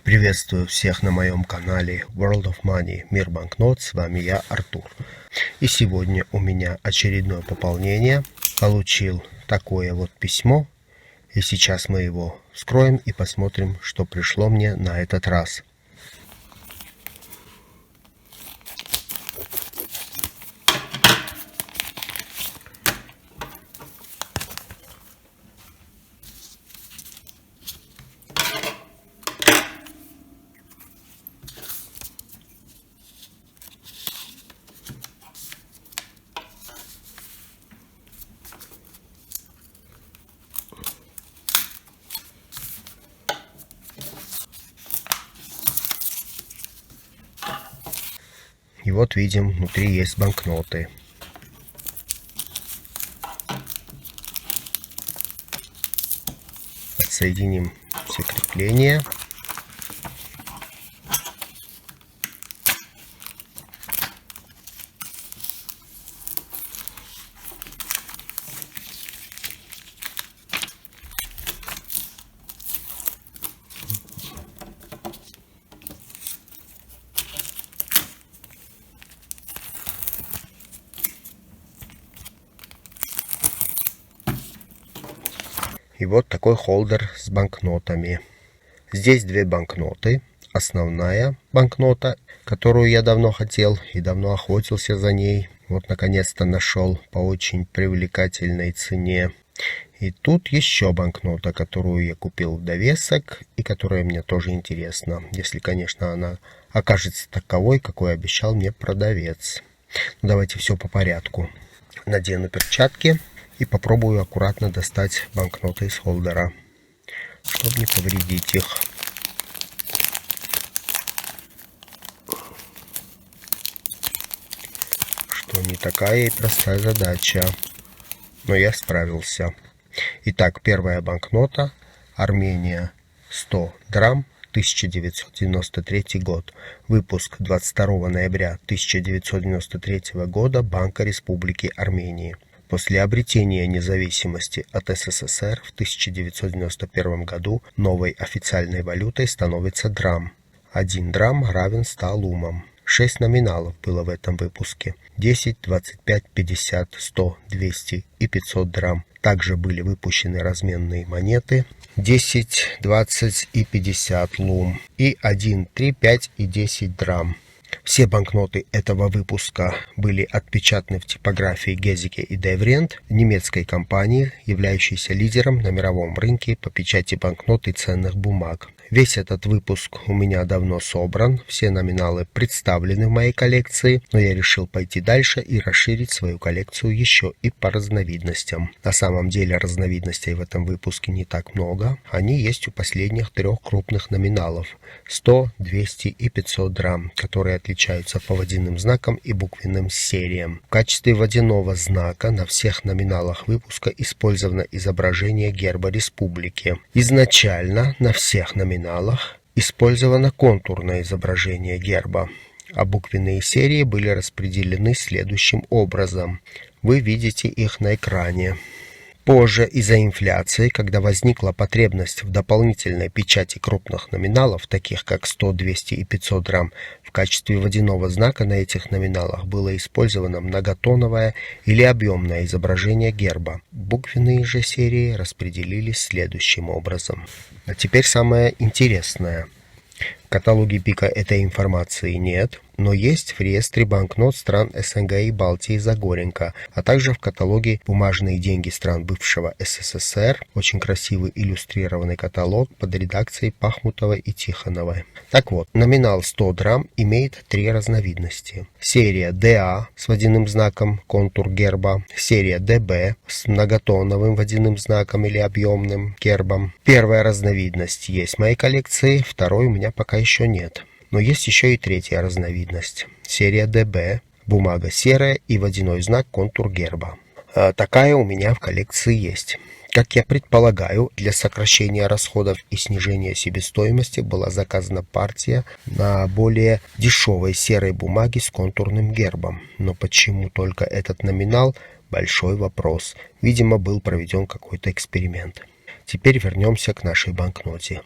Приветствую всех на моем канале World of Money, Мир банкнот, с вами я, Артур. И сегодня у меня очередное пополнение. Получил такое вот письмо, и сейчас мы его вскроем и посмотрим, что пришло мне на этот раз. И вот видим, внутри есть банкноты. Отсоединим все крепления. И вот такой холдер с банкнотами. Здесь две банкноты. Основная банкнота, которую я давно хотел и давно охотился за ней. Вот наконец-то нашел по очень привлекательной цене. И тут еще банкнота, которую я купил в довесок и которая мне тоже интересна. Если, конечно, она окажется таковой, какой обещал мне продавец. Ну, давайте все по порядку. Надену перчатки. И попробую аккуратно достать банкноты из холдера, чтобы не повредить их. Что не такая и простая задача, но я справился. Итак, первая банкнота. Армения, 100 драм, 1993 год. Выпуск 22 ноября 1993 года Банка Республики Армении. После обретения независимости от СССР в 1991 году новой официальной валютой становится драм. 1 драм равен 100 лумам. 6 номиналов было в этом выпуске. 10, 25, 50, 100, 200 и 500 драм. Также были выпущены разменные монеты 10, 20 и 50 лум. И 1, 3, 5 и 10 драм. Все банкноты этого выпуска были отпечатаны в типографии Гезике и Деврент, немецкой компании, являющейся лидером на мировом рынке по печати банкнот и ценных бумаг. Весь этот выпуск у меня давно собран, все номиналы представлены в моей коллекции, но я решил пойти дальше и расширить свою коллекцию еще и по разновидностям. На самом деле разновидностей в этом выпуске не так много, они есть у последних трех крупных номиналов – 100, 200 и 500 драм, которые отличаются по водяным знакам и буквенным сериям. В качестве водяного знака на всех номиналах выпуска использовано изображение герба республики. Изначально на всех номиналах использовано контурное изображение герба, а буквенные серии были распределены следующим образом. Вы видите их на экране. Позже, из-за инфляции, когда возникла потребность в дополнительной печати крупных номиналов, таких как 100, 200 и 500 драм, в качестве водяного знака на этих номиналах было использовано многотоновое или объемное изображение герба. Буквенные же серии распределились следующим образом. А теперь самое интересное. В каталоге ПИКа этой информации нет, но есть в реестре банкнот стран СНГ и Балтии Загоренко, а также в каталоге «Бумажные деньги стран бывшего СССР». Очень красивый иллюстрированный каталог под редакцией Пахмутовой и Тихоновой. Так вот, номинал 100 драм имеет три разновидности. Серия ДА с водяным знаком контур герба, серия ДБ с многотоновым водяным знаком или объемным гербом. Первая разновидность есть в моей коллекции, второй у меня пока еще нет. Но есть еще и третья разновидность. Серия ДБ, бумага серая и водяной знак контур герба. Такая у меня в коллекции есть. Как я предполагаю, для сокращения расходов и снижения себестоимости была заказана партия на более дешевой серой бумаге с контурным гербом. Но почему только этот номинал – большой вопрос. Видимо, был проведен какой-то эксперимент. Теперь вернемся к нашей банкноте.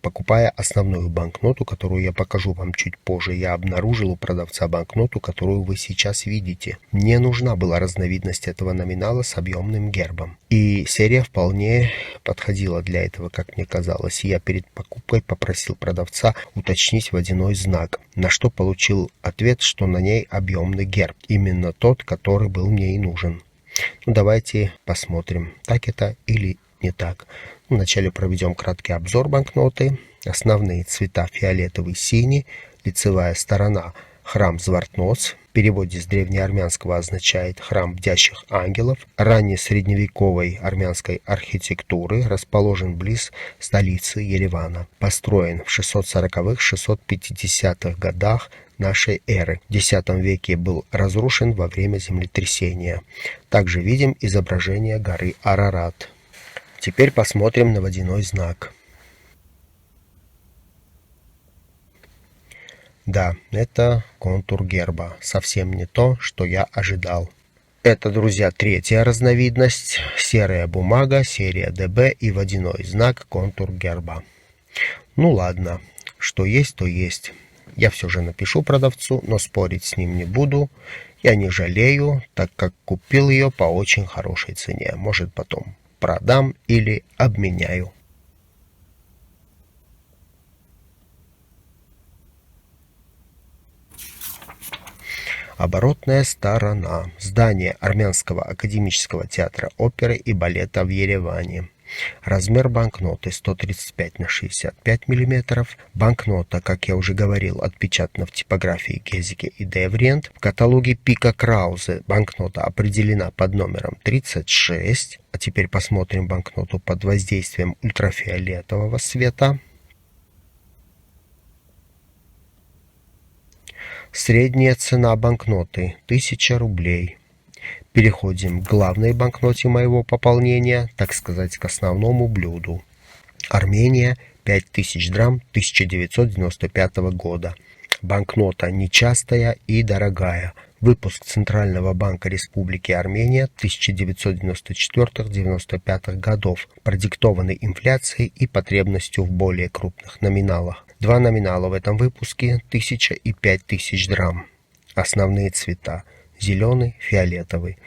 Покупая основную банкноту, которую я покажу вам чуть позже, я обнаружил у продавца банкноту, которую вы сейчас видите. Мне нужна была разновидность этого номинала с объемным гербом. И серия вполне подходила для этого, как мне казалось. И я перед покупкой попросил продавца уточнить водяной знак, на что получил ответ, что на ней объемный герб. Именно тот, который был мне и нужен. Ну, давайте посмотрим, так это или не так. Вначале проведем краткий обзор банкноты. Основные цвета фиолетовый, синий. Лицевая сторона храм Звартноц. В переводе с древнеармянского означает храм бдящих ангелов. Раннесредневековой армянской архитектуры, расположен близ столицы Еревана. Построен в 640-650-х годах нашей эры. В X веке был разрушен во время землетрясения. Также видим изображение горы Арарат. Теперь посмотрим на водяной знак. Да, это контур герба. Совсем не то, что я ожидал. Это, друзья, третья разновидность. Серая бумага, серия ДБ и водяной знак контур герба. Ну ладно, что есть, то есть. Я все же напишу продавцу, но спорить с ним не буду. Я не жалею, так как купил ее по очень хорошей цене. Может, потом продам или обменяю. Оборотная сторона. Здание Армянского академического театра оперы и балета в Ереване. Размер банкноты 135 на 65 мм. Банкнота, как я уже говорил, отпечатана в типографии Гезике и Девриент. В каталоге Пика Краузе банкнота определена под номером 36. А теперь посмотрим банкноту под воздействием ультрафиолетового света. Средняя цена банкноты 1000 рублей. Переходим к главной банкноте моего пополнения, так сказать, к основному блюду. Армения, 5000 драм 1995 года. Банкнота нечастая и дорогая. Выпуск Центрального банка Республики Армения 1994-95 годов, продиктованный инфляцией и потребностью в более крупных номиналах. Два номинала в этом выпуске 1000 и 5000 драм. Основные цвета: зеленый, фиолетовый.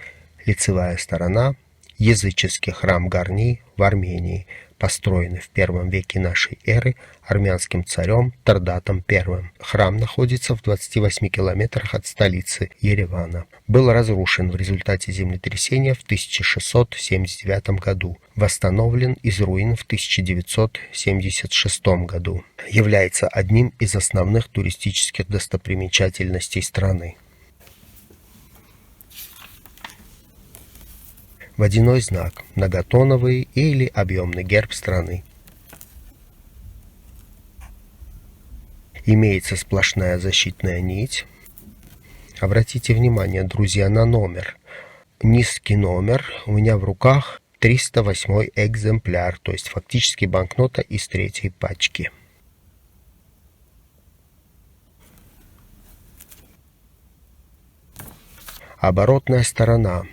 Лицевая сторона. Языческий храм Гарни в Армении, построенный в первом веке нашей эры армянским царем Тардатом I. Храм находится в 28 километрах от столицы Еревана. Был разрушен в результате землетрясения в 1679 году. Восстановлен из руин в 1976 году. Является одним из основных туристических достопримечательностей страны. Водяной знак, многотоновый или объемный герб страны. Имеется сплошная защитная нить. Обратите внимание, друзья, на номер. Низкий номер. У меня в руках 308 экземпляр, то есть фактически банкнота из третьей пачки. Оборотная сторона.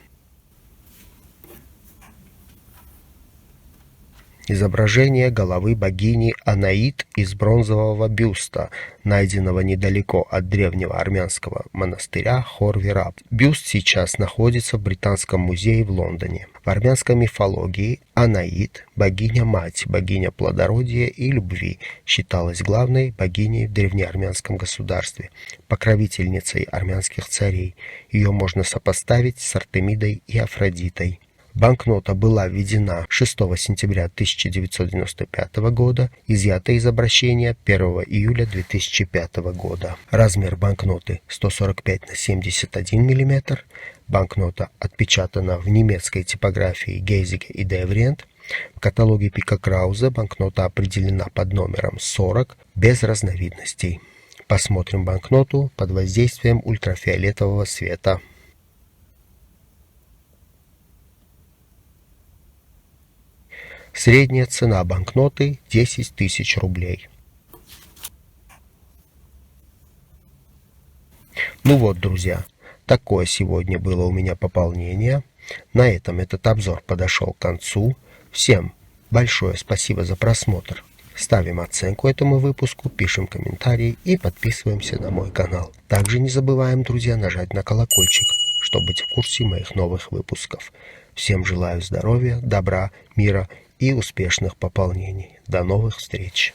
Изображение головы богини Анаит из бронзового бюста, найденного недалеко от древнего армянского монастыря Хор-Вираб. Бюст сейчас находится в Британском музее в Лондоне. В армянской мифологии Анаит, богиня-мать, богиня плодородия и любви, считалась главной богиней в древнеармянском государстве, покровительницей армянских царей. Ее можно сопоставить с Артемидой и Афродитой. Банкнота была введена 6 сентября 1995 года, изъята из обращения 1 июля 2005 года. Размер банкноты 145 на 71 мм. Банкнота отпечатана в немецкой типографии Гезике и Девриент. В каталоге Пика Краузе банкнота определена под номером 40 без разновидностей. Посмотрим банкноту под воздействием ультрафиолетового света. Средняя цена банкноты 10 тысяч рублей. Ну вот, друзья, такое сегодня было у меня пополнение. На этом этот обзор подошел к концу. Всем большое спасибо за просмотр. Ставим оценку этому выпуску, пишем комментарии и подписываемся на мой канал. Также не забываем, друзья, нажать на колокольчик, чтобы быть в курсе моих новых выпусков. Всем желаю здоровья, добра, мира и успешных пополнений. До новых встреч!